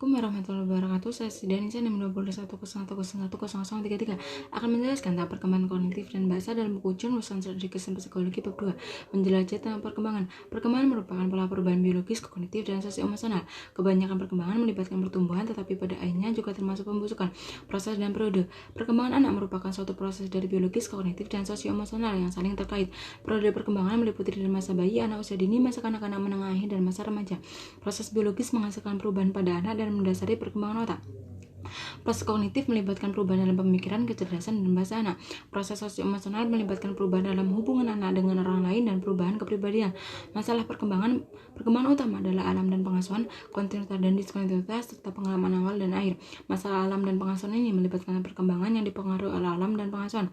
Assalamualaikum warahmatullahi wabarakatuh. Saya Sidanica 62101010033 akan menjelaskan tentang perkembangan kognitif dan bahasa dalam buku John Wilson Education Psikologi bab 2, menjelajah tentang perkembangan. Perkembangan merupakan pola perubahan biologis, kognitif, dan sosio-emosional. Kebanyakan perkembangan melibatkan pertumbuhan, tetapi pada akhirnya juga termasuk pembusukan, proses, dan periode. Perkembangan anak merupakan suatu proses dari biologis, kognitif, dan sosio-emosional yang saling terkait. Periode perkembangan meliputi dari masa bayi, anak usia dini, masa kanak-kanak menengah akhir, dan masa remaja. Proses biologis menghasilkan perubahan pada anak dan mendasari perkembangan otak. Proses kognitif melibatkan perubahan dalam pemikiran, kecerdasan, dan bahasa anak. Proses sosio-emosional melibatkan perubahan dalam hubungan anak dengan orang lain dan perubahan kepribadian. Masalah perkembangan utama adalah alam dan pengasuhan, kontinuitas dan diskontinuitas, serta pengalaman awal dan akhir. Masalah alam dan pengasuhan ini melibatkan perkembangan yang dipengaruhi oleh alam dan pengasuhan.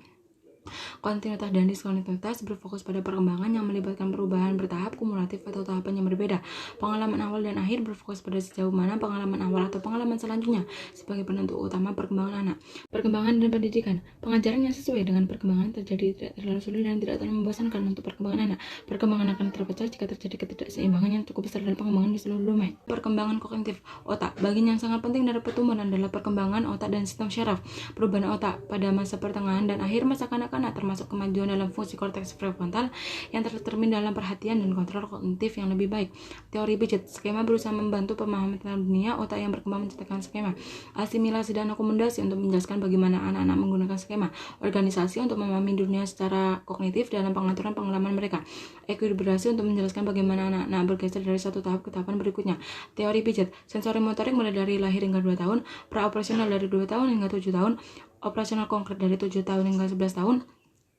Kontinuitas dan diskontinuitas berfokus pada perkembangan yang melibatkan perubahan bertahap, kumulatif, atau tahapan yang berbeda. Pengalaman awal dan akhir berfokus pada sejauh mana pengalaman awal atau pengalaman selanjutnya sebagai penentu utama perkembangan anak. Perkembangan dan pendidikan. Pengajaran yang sesuai dengan perkembangan terjadi tidak terlalu sulit dan tidak terlalu membosankan untuk perkembangan anak. Perkembangan akan terpecah jika terjadi ketidakseimbangan yang cukup besar dalam perkembangan di seluruh domain. Perkembangan kognitif otak. Bagian yang sangat penting dari pertumbuhan adalah perkembangan otak dan sistem syaraf. Perubahan otak pada masa pertengahan dan akhir masa kanak-kanak termasuk kemajuan dalam fungsi korteks prefrontal yang tercermin dalam perhatian dan kontrol kognitif yang lebih baik. Teori Piaget, skema berusaha membantu pemahaman tentang dunia otak yang berkembang menciptakan skema. Asimilasi dan akomodasi untuk menjelaskan bagaimana anak-anak menggunakan skema. Organisasi untuk memahami dunia secara kognitif dalam pengaturan pengalaman mereka. Ekuilibrasi untuk menjelaskan bagaimana anak-anak bergeser dari satu tahap ke tahapan berikutnya. Teori Piaget, sensori motorik mulai dari lahir hingga 2 tahun, praoperasional dari 2 tahun hingga 7 tahun, operasional konkret dari 7 tahun hingga 11 tahun,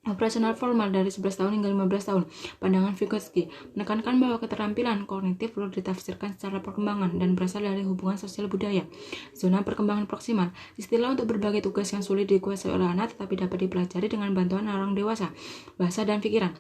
operasional formal dari 11 tahun hingga 15 tahun. Pandangan Vygotsky menekankan bahwa keterampilan kognitif perlu ditafsirkan secara perkembangan dan berasal dari hubungan sosial budaya. Zona perkembangan proksimal, istilah untuk berbagai tugas yang sulit dikuasai oleh anak tetapi dapat dipelajari dengan bantuan orang dewasa. Bahasa dan pikiran.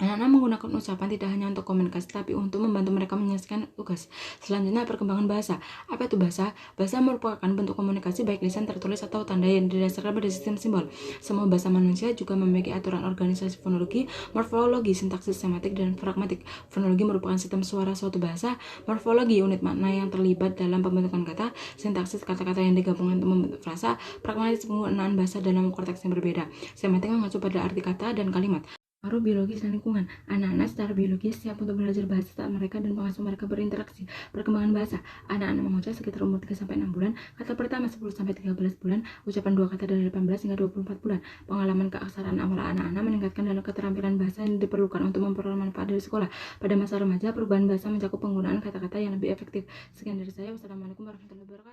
Anak-anak menggunakan ucapan tidak hanya untuk komunikasi, tapi untuk membantu mereka menyelesaikan tugas. Selanjutnya, perkembangan bahasa. Apa itu bahasa? Bahasa merupakan bentuk komunikasi baik lisan, tertulis, atau tanda yang didasarkan pada sistem simbol. Semua bahasa manusia juga memiliki aturan organisasi fonologi, morfologi, sintaksis, semantik, dan pragmatik. Fonologi merupakan sistem suara suatu bahasa. Morfologi, unit makna yang terlibat dalam pembentukan kata. Sintaksis, kata-kata yang digabungkan untuk membentuk frasa. Pragmatis, penggunaan bahasa dalam konteks yang berbeda. Semantik mengacu pada arti kata dan kalimat. Pengaruh biologis dan lingkungan. Anak-anak secara biologis siap untuk belajar bahasa saat mereka dan pengasuh mereka berinteraksi. Perkembangan bahasa. Anak-anak mengucap sekitar umur 3-6 bulan, kata pertama 10-13 bulan, ucapan 2 kata dari 18 hingga 24 bulan. Pengalaman keaksaraan awal anak-anak meningkatkan dalam keterampilan bahasa yang diperlukan untuk memperoleh manfaat dari sekolah. Pada masa remaja, perubahan bahasa mencakup penggunaan kata-kata yang lebih efektif. Sekian dari saya. Wassalamualaikum warahmatullahi wabarakatuh.